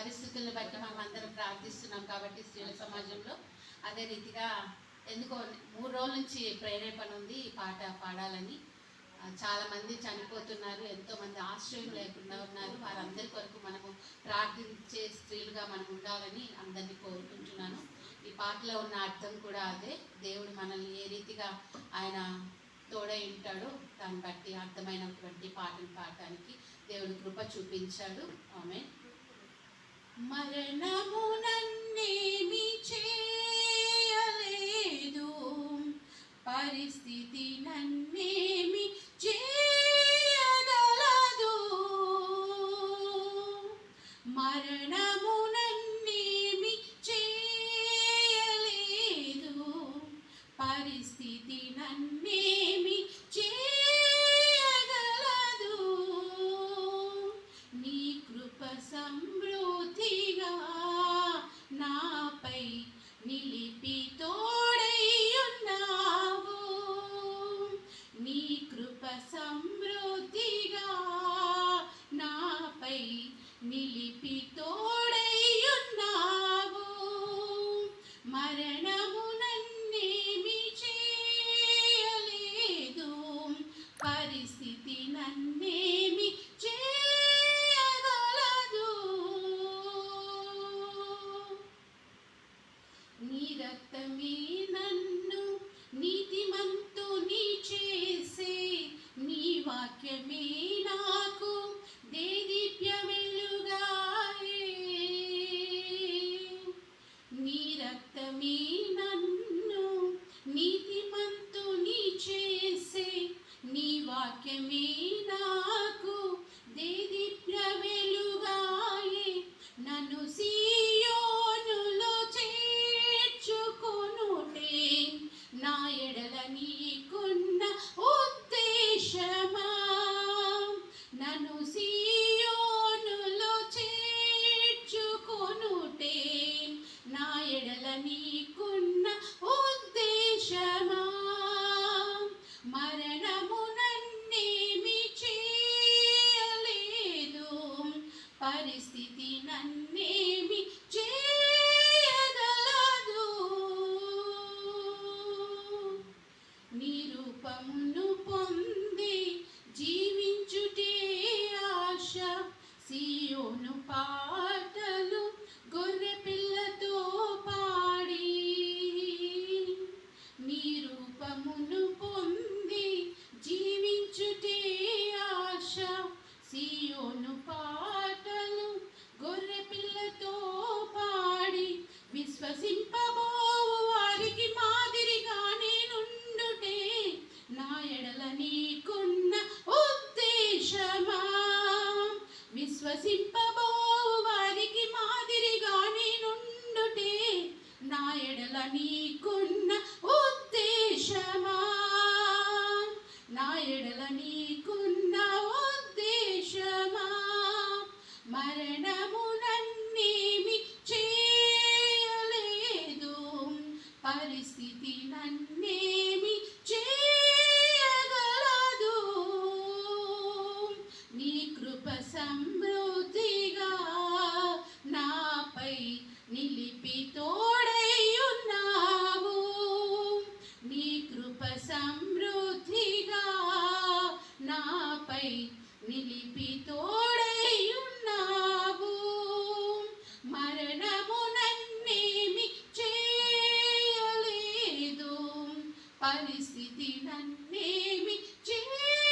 పరిస్థితులను బట్టి మనం అందరం ప్రార్థిస్తున్నాం కాబట్టి స్త్రీల సమాజంలో అదే రీతిగా ఎందుకో 3 రోజుల నుంచి ప్రేరేపణ ఉంది ఈ పాట పాడాలని. చాలామంది చనిపోతున్నారు, ఎంతోమంది ఆశ్రయం లేకుండా ఉన్నారు. వారందరి కొరకు మనము ప్రార్థించే స్త్రీలుగా మనం ఉండాలని అందరినీ కోరుకుంటున్నాను. ఈ పాటలో ఉన్న అర్థం కూడా అదే. దేవుడు మనల్ని ఏ రీతిగా ఆయన తోడై ఉంటాడో దాన్ని బట్టి అర్థమైనటువంటి పాటను పాడటానికి దేవుడు కృప చూపించాడు. ఆమేన్. మరణము నన్నేమి చేయలేదు, పరిస్థితి నన్నేమి చేయగలదు. మరణము నన్నేమి చేయలేదు, పరిస్థితి నన్నేమి చేయగలదు. నీ కృప సమృద్ధిగా నాపై నిలిపి తోడై ఉన్నావు. నీ కృప సమృద్ధిగా నాపై నిలిపి తోడై ఉన్నావు. మరణము నన్నేమి చేయలేదు, పరిస్థితి నన్నేమి చేయగలదు. నీ రక్తమే నన్ను నీతిమంతుని చేసే, నీ వాక్యమే నాకు దేదీప్య వెలుగాయే. నీ రక్తమే నన్ను నీతిమంతుని చేసే, నీ వాక్యమే నాకు దేదీప్య వెలుగాయే. నన్ను సియోనులో చేర్చుకొనుటే నా ఎడల నీకున్న ఉద్దేశమా. నన్ను సియోనులో చేర్చుకొనుటే నా ఎడల నీకున్న ఉద్దేశమా. మరణము నన్నేమి చేయలేదు, పరిస్థితి నన్నేమి చేయగలదు. నీ రూపమును పొంది జీవించుటే ఆశ, సియోను పాటలు గొర్రె పిల్లతో పాడి. నీ రూపమును పొంది జీవించుటే ఆశ, సియోను పాటలు గొర్రె పిల్లతో పాడి. విశ్వసింపబోవు వారికి మాదిరిగా నేనుండుటే నా ఎడల నీకున్న ఉద్దేశమా. విశ్వసింపబోవు వారికి మాదిరిగా నేనుండుటే నా ఎడల నీకున్న ఉద్దేశమా. నా ఎడల నీకున్న ఉద్దేశమా. మరణము నన్నేమి చేయలేదు, పరిస్థితి నన్నేమి చేయగలదు. నీ కృప సమృద్ధిగా నాపై నిలిపి తోడై ఉన్నావు. నీ కృప సమృద్ధిగా నాపై నిలిపి తోడై ఉన్నావు. మరణము నన్నేమి చేయలేదు, పరిస్థితి నన్నేమి చేయ